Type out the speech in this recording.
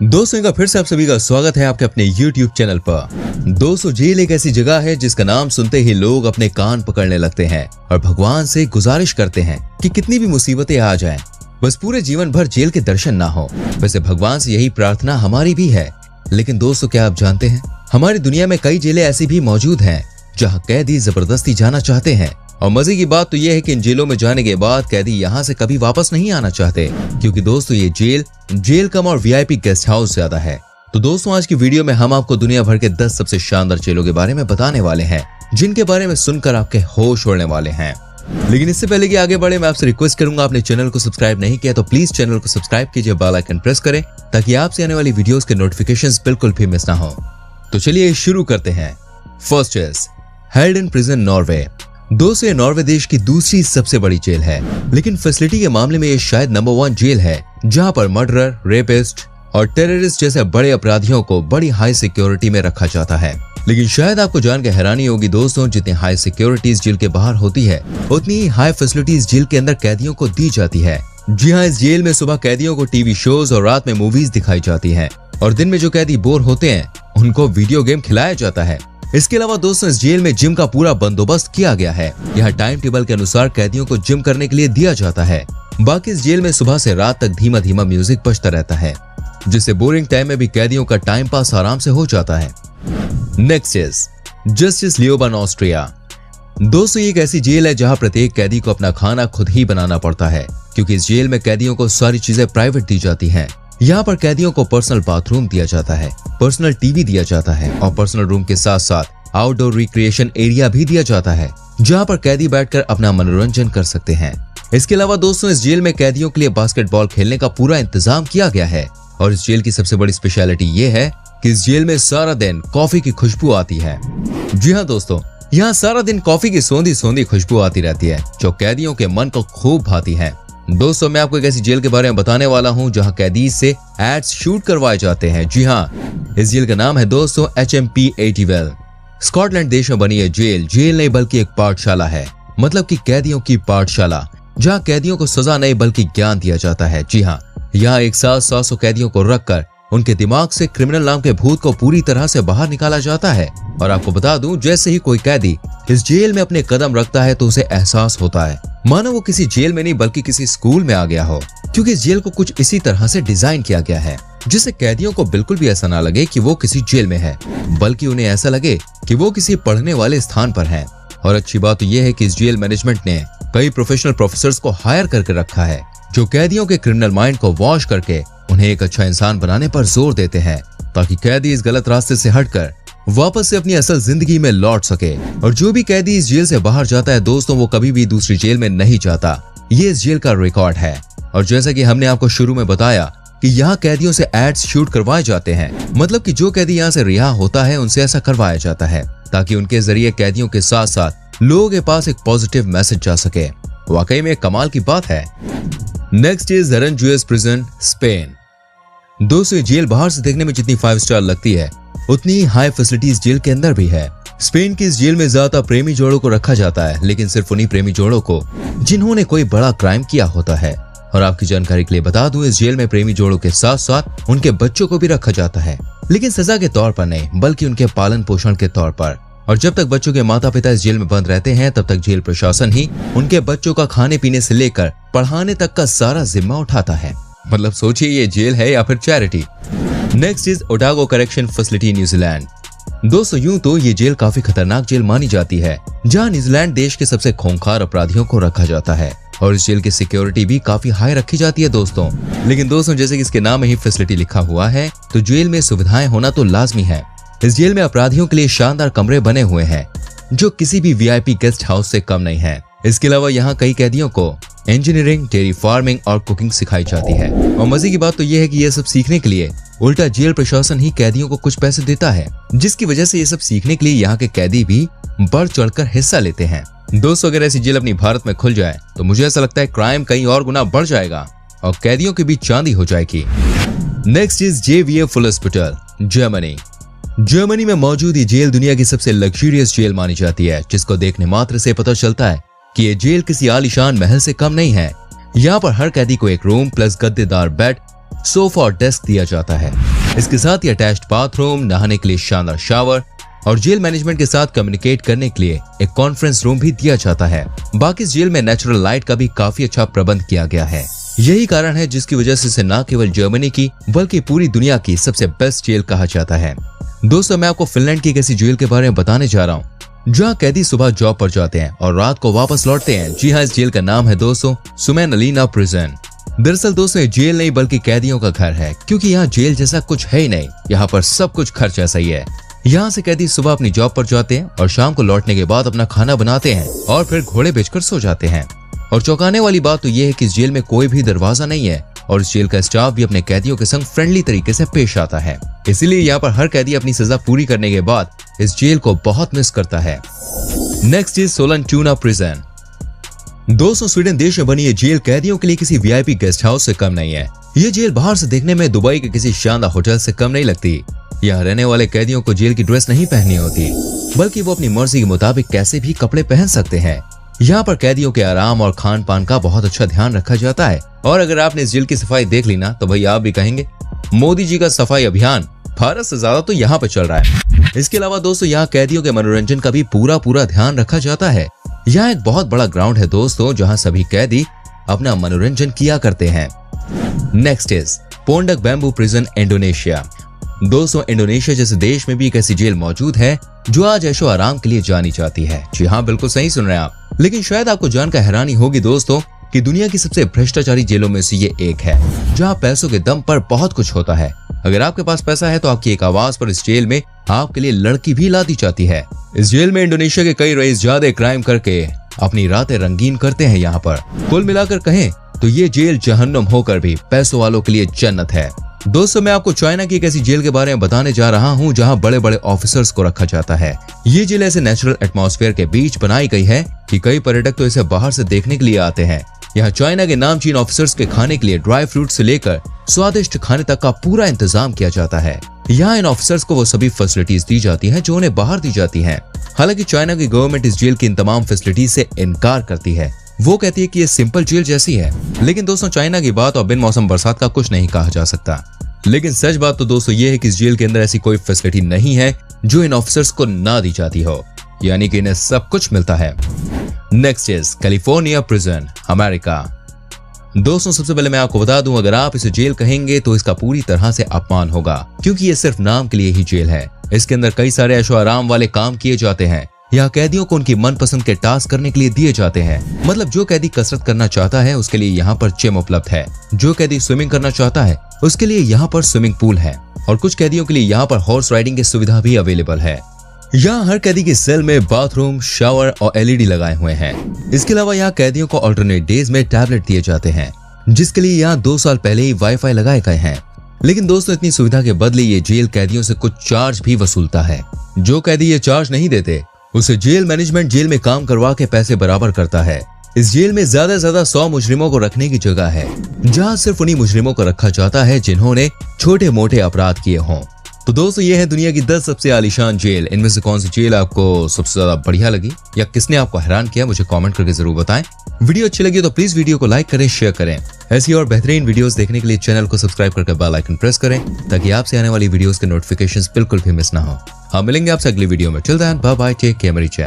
दोस्तों का फिर से आप सभी का स्वागत है आपके अपने YouTube चैनल पर। दोस्तों जेल एक ऐसी जगह है जिसका नाम सुनते ही लोग अपने कान पकड़ने लगते हैं और भगवान से गुजारिश करते हैं कि कितनी भी मुसीबतें आ जाएं, बस पूरे जीवन भर जेल के दर्शन ना हो। वैसे भगवान से यही प्रार्थना हमारी भी है। लेकिन दोस्तों क्या आप जानते हैं, हमारी दुनिया में कई जेलें ऐसी भी मौजूद हैं जहाँ कैदी जबरदस्ती जाना चाहते हैं। और मजे की बात तो यह है कि इन जेलों में जाने के बाद कैदी यहाँ से कभी वापस नहीं आना चाहते, क्योंकि दोस्तों ये जेल कम और वीआईपी गेस्ट हाउस ज्यादा है। तो दोस्तों आज की वीडियो में हम आपको दुनिया भर के 10 सबसे शानदार जेलों के बारे में बताने वाले हैं, जिनके बारे में सुनकर आपके होश उड़ने वाले हैं। लेकिन इससे पहले कि आगे बढ़े, मैं आपसे रिक्वेस्ट करूंगा, आपने चैनल को सब्सक्राइब नहीं किया तो प्लीज चैनल को सब्सक्राइब कीजिए, बेल आइकन प्रेस करें ताकि आपसे आने वाली वीडियोस के नोटिफिकेशंस बिल्कुल भी मिस ना हो। तो चलिए शुरू करते हैं। First is हेल्डन prison, Norway. दोस्तों ये नॉर्वे देश की दूसरी सबसे बड़ी जेल है, लेकिन फैसिलिटी के मामले में ये शायद नंबर 1 जेल है जहां पर मर्डरर, रेपिस्ट और टेररिस्ट जैसे बड़े अपराधियों को बड़ी हाई सिक्योरिटी में रखा जाता है। लेकिन शायद आपको जान के हैरानी होगी दोस्तों, जितनी हाई सिक्योरिटीज जेल के बाहर होती है उतनी ही हाई फैसिलिटीज जेल के अंदर कैदियों को दी जाती है। जी हाँ, इस जेल में सुबह कैदियों को टीवी शोज और रात में मूवीज दिखाई जाती है और दिन में जो कैदी बोर होते हैं उनको वीडियो गेम खिलाया जाता है। इसके अलावा दोस्तों इस जेल में जिम का पूरा बंदोबस्त किया गया है। यहाँ टाइम टेबल के अनुसार कैदियों को जिम करने के लिए दिया जाता है। बाकी इस जेल में सुबह से रात तक धीमा धीमा म्यूजिक बजता रहता है, जिससे बोरिंग टाइम में भी कैदियों का टाइम पास आराम से हो जाता है। Next is Justice Leoben, Austria. दोस्तों ये एक ऐसी जेल है जहाँ प्रत्येक कैदी को अपना खाना खुद ही बनाना पड़ता है, क्योंकि इस जेल में कैदियों को सारी चीजें प्राइवेट दी जाती हैं। यहाँ पर कैदियों को पर्सनल बाथरूम दिया जाता है, पर्सनल टीवी दिया जाता है और पर्सनल रूम के साथ साथ आउटडोर रिक्रिएशन एरिया भी दिया जाता है, जहाँ पर कैदी बैठकर अपना मनोरंजन कर सकते हैं। इसके अलावा दोस्तों इस जेल में कैदियों के लिए बास्केटबॉल खेलने का पूरा इंतजाम किया गया है। और इस जेल की सबसे बड़ी स्पेशलिटी ये है कि इस जेल में सारा दिन कॉफी की खुशबू आती है। जी हाँ दोस्तों, यहाँ सारा दिन कॉफी की सोंधी सोंधी खुशबू आती रहती है, जो कैदियों के मन को खूब भाती है। दोस्तों मैं आपको एक ऐसी जेल के बारे में बताने वाला हूँ जहाँ कैदी से एड्स शूट करवाए जाते हैं। जी हाँ, इस जेल का नाम है दोस्तों HMP 80 स्कॉटलैंड देश में बनी है जेल नहीं बल्कि एक पाठशाला है, मतलब कि कैदियों की पाठशाला, जहाँ कैदियों को सजा नहीं बल्कि ज्ञान दिया जाता है। जी हाँ, यहाँ एक साथ 700 कैदियों को रखकर उनके दिमाग से क्रिमिनल नाम के भूत को पूरी तरह से बाहर निकाला जाता है। और आपको बता दूं, जैसे ही कोई कैदी इस जेल में अपने कदम रखता है तो उसे एहसास होता है मानो वो किसी जेल में नहीं बल्कि किसी स्कूल में आ गया हो, क्योंकि इस जेल को कुछ इसी तरह से डिजाइन किया गया है जिससे कैदियों को बिल्कुल भी ऐसा ना लगे कि वो किसी जेल में है, बल्कि उन्हें ऐसा लगे कि वो किसी पढ़ने वाले स्थान पर है। और अच्छी बात तो यह है कि इस जेल मैनेजमेंट ने कई प्रोफेशनल प्रोफेसर्स को हायर करके रखा है, जो कैदियों के क्रिमिनल माइंड को वॉश करके उन्हें एक अच्छा इंसान बनाने पर जोर देते हैं, ताकि कैदी इस गलत रास्ते से हटकर वापस से अपनी असल जिंदगी में लौट सके। और जो भी कैदी इस जेल से बाहर जाता है दोस्तों, वो कभी भी दूसरी जेल में नहीं जाता। ये इस जेल का रिकॉर्ड है। और जैसा कि हमने आपको शुरू में बताया कि यहाँ कैदियों से एड्स शूट करवाए जाते हैं, मतलब कि जो कैदी यहाँ से रिहा होता है उनसे ऐसा करवाया जाता है ताकि उनके जरिए कैदियों के साथ साथ लोगों के पास एक पॉजिटिव मैसेज जा सके। वाकई में कमाल की बात है। Next is Aranjuez prison, Spain. दोस्तों जेल बाहर से देखने में जितनी 5 स्टार लगती है उतनी ही हाई फैसिलिटीज जेल के अंदर भी है। स्पेन की इस जेल में ज्यादा प्रेमी जोड़ों को रखा जाता है, लेकिन सिर्फ उन्हीं प्रेमी जोड़ों को जिन्होंने कोई बड़ा क्राइम किया होता है। और आपकी जानकारी के लिए बता दूं, इस जेल में प्रेमी जोड़ों के साथ साथ उनके बच्चों को भी रखा जाता है, लेकिन सजा के तौर पर नहीं बल्कि उनके पालन पोषण के तौर पर। और जब तक बच्चों के माता पिता इस जेल में बंद रहते हैं तब तक जेल प्रशासन ही उनके बच्चों का खाने पीने से लेकर पढ़ाने तक का सारा जिम्मा उठाता है। मतलब सोचिए ये जेल है या फिर charity. Next is Otago correction facility, New Zealand. दोस्तों यूं तो ये जेल काफी खतरनाक जेल मानी जाती है, जहां न्यूजीलैंड देश के सबसे खूंखार अपराधियों को रखा जाता है। और इस जेल की सिक्योरिटी भी काफी हाई रखी जाती है दोस्तों। लेकिन दोस्तों जैसे कि इसके नाम में ही फैसिलिटी लिखा हुआ है, तो जेल में सुविधाएं होना तो लाजमी है। इस जेल में अपराधियों के लिए शानदार कमरे बने हुए हैं, जो किसी भी वीआईपी गेस्ट हाउस से कम नहीं है। इसके अलावा यहाँ कई कैदियों को इंजीनियरिंग, डेयरी फार्मिंग और कुकिंग सिखाई जाती है। और मजे की बात तो यह है कि यह सब सीखने के लिए उल्टा जेल प्रशासन ही कैदियों को कुछ पैसे देता है, जिसकी वजह से ये सब सीखने के लिए यहाँ के कैदी भी बढ़ चढ़कर हिस्सा लेते हैं। दोस्तों अगर ऐसी जेल अपनी भारत में खुल जाए तो मुझे ऐसा लगता है क्राइम कई और गुना बढ़ जाएगा और कैदियों की भी चांदी हो जाएगी। Next is JVA full hospital, Germany में मौजूद ये जेल दुनिया की सबसे लग्जरियस जेल मानी जाती है, जिसको देखने मात्र से पता चलता है कि ये जेल किसी आलीशान महल से कम नहीं है। यहाँ पर हर कैदी को एक रूम प्लस गद्देदार बेड सोफा और डेस्क दिया जाता है। इसके साथ ही अटैच्ड बाथरूम, नहाने के लिए शानदार शावर और जेल मैनेजमेंट के साथ कम्युनिकेट करने के लिए एक कॉन्फ्रेंस रूम भी दिया जाता है। बाकी इस जेल में नेचुरल लाइट का भी काफी अच्छा प्रबंध किया गया है। यही कारण है जिसकी वजह से इसे न केवल जर्मनी की बल्कि पूरी दुनिया की सबसे बेस्ट जेल कहा जाता है। दोस्तों, मैं आपको फिनलैंड की एक ऐसी जेल के बारे में बताने जा रहा हूँ जहाँ कैदी सुबह जॉब पर जाते हैं और रात को वापस लौटते हैं। जी हाँ, इस जेल का नाम है दोस्तों सुमेनलिना प्रिजन। दरअसल दोस्तों, ये जेल नहीं बल्कि कैदियों का घर है, क्योंकि यहाँ जेल जैसा कुछ है ही नहीं। यहाँ पर सब कुछ घर जैसा ही है। यहाँ से कैदी सुबह अपनी जॉब पर जाते हैं और शाम को लौटने के बाद अपना खाना बनाते हैं और फिर घोड़े बेचकर सो जाते हैं। और चौंकाने वाली बात तो ये है कि इस जेल में कोई भी दरवाजा नहीं है और इस जेल का स्टाफ भी अपने कैदियों के संग फ्रेंडली तरीके से पेश आता है। इसीलिए यहाँ पर हर कैदी अपनी सजा पूरी करने के बाद इस जेल को बहुत मिस करता है। Next is Sollentuna prison. दोस्तों, स्वीडन देश में बनी ये जेल कैदियों के लिए किसी वीआईपी गेस्ट हाउस से कम नहीं है। ये जेल बाहर से देखने में दुबई के किसी शानदार होटल से कम नहीं लगती। यहाँ रहने वाले कैदियों को जेल की ड्रेस नहीं पहननी होती, बल्कि वो अपनी मर्जी के मुताबिक कैसे भी कपड़े पहन सकते हैं। यहाँ पर कैदियों के आराम और खान पान का बहुत अच्छा ध्यान रखा जाता है। और अगर आपने इस जेल की सफाई देख ली ना, तो भाई आप भी कहेंगे मोदी जी का सफाई अभियान भारत से ज्यादा तो यहाँ पे चल रहा है। इसके अलावा दोस्तों, यहाँ कैदियों के मनोरंजन का भी पूरा ध्यान रखा जाता है। यहाँ एक बहुत बड़ा ग्राउंड है दोस्तों, जहाँ सभी कैदी अपना मनोरंजन किया करते हैं। Next is Pondok Bamboo prison, Indonesia. दोस्तों, इंडोनेशिया जैसे देश में भी एक ऐसी जेल मौजूद है जो आज ऐशो आराम के लिए जानी जाती है। जी हाँ, बिल्कुल सही सुन रहे हैं आप। लेकिन शायद आपको जानकर हैरानी होगी दोस्तों कि दुनिया की सबसे भ्रष्टाचारी जेलों में से ये एक है, जहाँ पैसों के दम पर बहुत कुछ होता है। अगर आपके पास पैसा है तो आपकी एक आवाज पर इस जेल में आपके लिए लड़की भी ला दी जाती है। इस जेल में इंडोनेशिया के कई रईस ज्यादा क्राइम करके अपनी रातें रंगीन करते हैं। यहाँ पर कुल मिलाकर कहें तो ये जेल जहन्नुम होकर भी पैसों वालों के लिए जन्नत है। दोस्तों, मैं आपको चाइना की एक ऐसी जेल के बारे में बताने जा रहा हूँ जहाँ बड़े बड़े ऑफिसर्स को रखा जाता है। ये जेल ऐसे नेचुरल एटमॉस्फेयर के बीच बनाई गई है कि कई पर्यटक तो इसे बाहर से देखने के लिए आते हैं। यहाँ चाइना के नामचीन ऑफिसर्स के खाने के लिए ड्राई फ्रूट से लेकर स्वादिष्ट खाने तक का पूरा इंतजाम किया जाता है। यहाँ इन ऑफिसर्स को वो सभी फैसिलिटीज दी जाती हैं जो उन्हें बाहर दी जाती हैं। हालांकि चाइना की गवर्नमेंट इस जेल की इन तमाम फैसिलिटीज से इनकार करती है। वो कहती है कि ये सिंपल जेल जैसी है। लेकिन दोस्तों, चाइना की बात और बिन मौसम बरसात का कुछ नहीं कहा जा सकता। लेकिन सच बात तो दोस्तों ये है कि इस जेल के अंदर ऐसी कोई फैसिलिटी नहीं है जो इन ऑफिसर्स को ना दी जाती हो, यानी कि इन्हें सब कुछ मिलता है। Next is California prison, America. दोस्तों, सबसे पहले मैं आपको बता दूं, अगर आप इसे जेल कहेंगे तो इसका पूरी तरह से अपमान होगा, क्योंकि ये सिर्फ नाम के लिए ही जेल है। इसके अंदर कई सारे ऐशो आराम वाले काम किए जाते हैं। यहाँ कैदियों को उनकी मनपसंद के टास्क करने के लिए दिए जाते हैं। मतलब जो कैदी कसरत करना चाहता है उसके लिए यहाँ पर जिम उपलब्ध है। जो कैदी स्विमिंग करना चाहता है उसके लिए यहाँ पर स्विमिंग पूल है। और कुछ कैदियों के लिए यहाँ पर हॉर्स राइडिंग की सुविधा भी अवेलेबल है। यहाँ हर कैदी के सेल में बाथरूम, शावर और एलईडी लगाए हुए हैं। इसके अलावा यहाँ कैदियों को अल्टरनेट डेज में टैबलेट दिए जाते हैं, जिसके लिए यहाँ 2 साल पहले ही वाईफाई लगाए गए हैं। लेकिन दोस्तों, इतनी सुविधा के बदले ये जेल कैदियों से कुछ चार्ज भी वसूलता है। जो कैदी ये चार्ज नहीं देते उसे जेल मैनेजमेंट जेल में काम करवा के पैसे बराबर करता है। इस जेल में ज्यादा से ज्यादा 100 मुजरिमों को रखने की जगह है, जहाँ सिर्फ उन्हीं मुजरिमों को रखा जाता है जिन्होंने छोटे मोटे अपराध किए हों। तो दोस्तों, ये है दुनिया की 10 सबसे आलीशान जेल। इनमें से कौन सी जेल आपको सबसे ज्यादा बढ़िया लगी या किसने आपको हैरान किया, मुझे कमेंट करके जरूर बताएं। वीडियो अच्छी लगी तो प्लीज वीडियो को लाइक करें, शेयर करें। ऐसी और बेहतरीन वीडियोस देखने के लिए चैनल को सब्सक्राइब करके बेल आइकन प्रेस करें, ताकि आपसे आने वाली वीडियोस के नोटिफिकेशंस बिल्कुल भी मिस ना हो। हम मिलेंगे आपसे अगली वीडियो में। Till then bye bye, take care मेरी चैन।